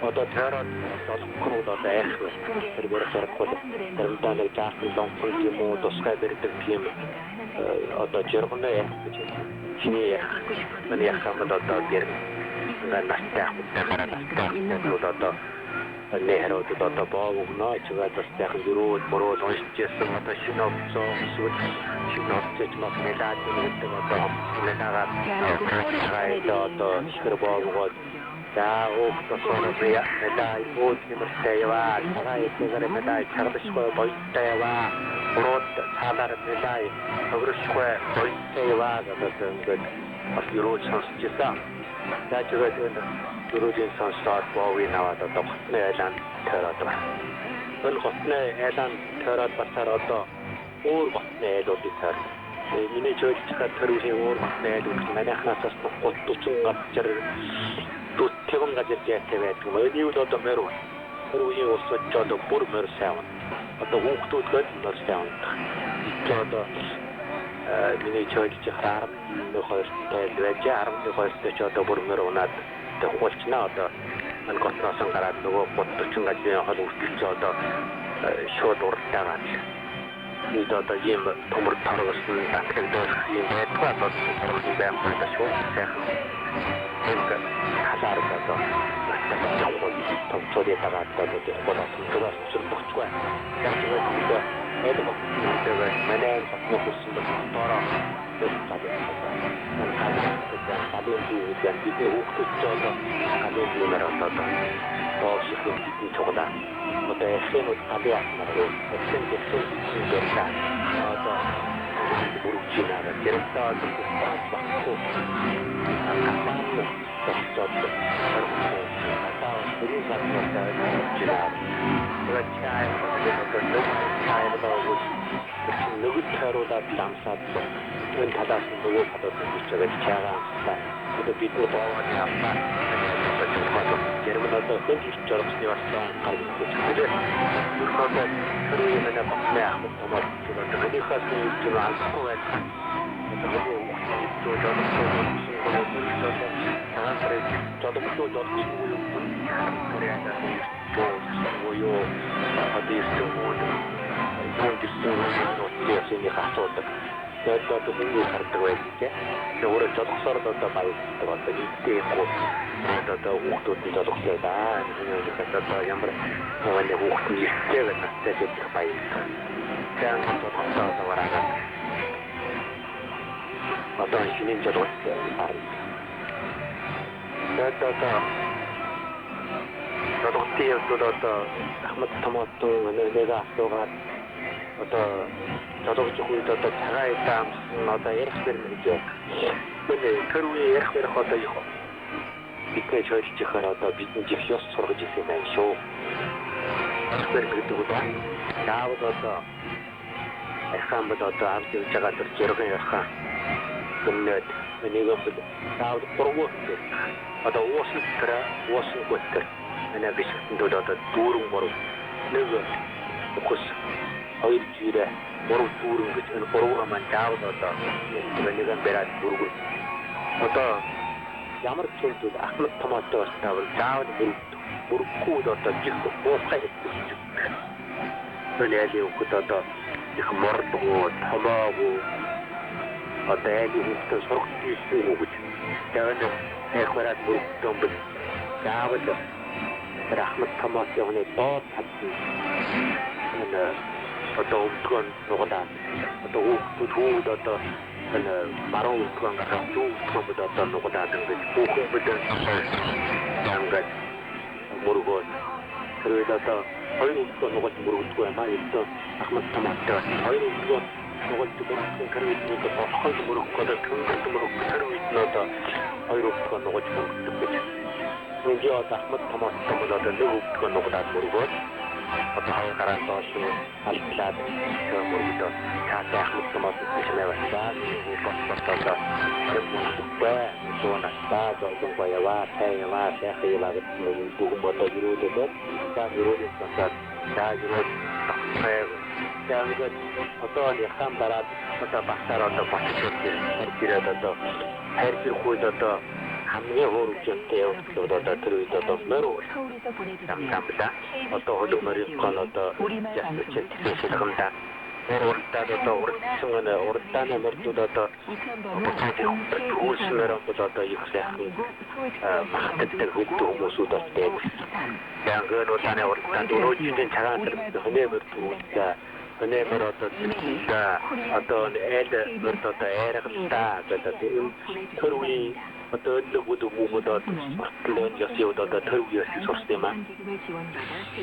Одоо тэрээр толгойд одоо айх тэрээр сархул тэрнтэй жаахан лонхон юм уу тусгай бэрдэг тийм одоо жиргэнэ яах гэж чиний миний яхамд одоо гэр настах одоо нэрод одоо боогно чигээр тастах дөрөв бороо онцчсэн одоо шиновцоо шиновцож мэлаад гэдэг одоо нэлаагаад хайд одоо шигэр боогод за октосоно бия нэлаа ууд нэмэртэйваа цагаатайгаар нэлаа чарлшгүй бойтайваа бороо цаалаар нэлаа өгрөшгүй бойтайваа гэдэг ингээд бас юруу сонсчихсан Natural European Sunshine Bowie now at the Island Terrado. When Hotne Island Terrado Sarado, all Hotne of the Ter. The miniature Terry or Hotne, Manachas to Chunga to Tivanga Jet, when you got the Meru. We also got the Burmer sound, but the walk to Gutner sound. Miniature Jahar, the host, the jar, the host, the Chota Burmeronat, the Wachna, and Cosna Sangarat, the work what the Chunga Chota short or Tarat. He got the Jim Tomur Taros and Keldos in the Twabot or the Bam and the short second. Hazard, Tom Sodi Tarat, the Bolas, the Botswa. That's what the Manan of Nokusim Tora, the Sabin and people who could join the Sabin Numerata, or she could be Toda, but they say with Abia, the same in the San, the Burkina, the Director of the Baku, and Kapano, the Stop, the the child 누구 태로다 남사도 은 다다스 누구 받아도 저게 차가 또 비도 도와지 않나 여러분도 흔히 저렇게 왔다 가지고 저게 그러다 그러면 막내 아무 뭐 저거 어디 가서 좀 알고 와 어떤 신인자도 저도 뛰어도 아무것도 못도 내가 또가 어떤 저도 조금 더 차가이 땀 나다 에르스베르죠. 근데 그루에 에르스베르 하다 이거 이때 저희 지하라다 비즈니스 쇼스 서비스에 쇼 에르스베르도 나보다 에카ම්보다 아무튼 제가 더 저렇게 약간 근데 내가 나도 프로그램 ada wasit kera wasit kuater ana bis doda turung baru nega fokus air jira baru turung gitu an program jauh doda nega berat turung atau ямар ч зүйл ахмад томоотой болтойгоо заавал бүрхгүй дода жих боохай гэж. Өнөөдөр өгөхөд одоо их мордгоо томоогүй одоо яг үүнтэй сурах гэсэн үг гэж. Тэгээд эхвэрат бүрдөө заавал ахмад томоотой доод татсан. Одоо өгдгөө нугалаа. Одоо өгдгүүд одоо баруун утган гарах дүү комбод одоо нугалаад ингэж бүхэн бүдэн ямгад мөргөө тэрээд одоо хоёр утган нугалж мөргөдгөө юм аа энэ ахмад томоотой хоёр утган нугалж мөргөх хэрэглээд бохол мөргөхөд мөргөх тэрүед одоо хоёр утган нугалж мөргөдөг гэж. Үнэхээр одоо ахмад томоотой бол одоо нэг утган нугалаад мөргөөд одоо хараад тоош алтлаад мөргөдөө цаашаа ахмад томоотой чимээваа босбосоо баа зона стаадо гоява тайва шахива бүгэн бодож ирүүлээд та ирүүлээд таа ирүүлээд Тэгээд одоо яхан дараад одоо багтаар одоо болчихсон хэрэг одоо хайрцаггүй одоо хамгийн хөрөвчтэй явуулдаг одоо тэр үед одоо мөрөө самтамда одоо хөлөмөрийн гол одоо ясчээсэлгэмда урдаа одоо урдааны мөрдүүд одоо үүсмээр одоо их сайхан махтдаг хүмүүсүүд байна. Тэгээд урдааны өрөөжийн цагаан хөнөмөрдүүд өнөмөр одоо эд мөрд одоо айргалаа гэдэг төрөний одоо нөгөө хүмүүд спортлын ясууд одоо төрөний сурсан юм аа.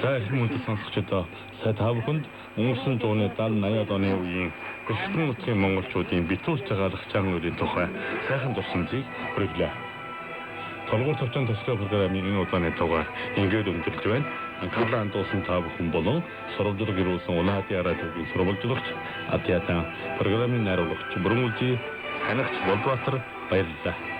Сайн хүмүүст сонсогчдоо сая та бүхэнд өнгөрсөн зууны 70-80 оны үеийн Бэлтгэн нутгийн монголчуудын битүүр цагаалах чанга үрийн тухай сайхан дурсамжийг хүргэлээ. Толгуур тавчаан төслийн программын энэ удааны дугаар ингээд өндөрлж байна. Анхаарлаа хандуулсан та бүхэн болон сурвалжлага ирүүлсэн Улаадын радиогийн сурвалжлагч Адиатан программын найруулагч Бүрэн Үлжий танигч Болбаатар баярлалаа.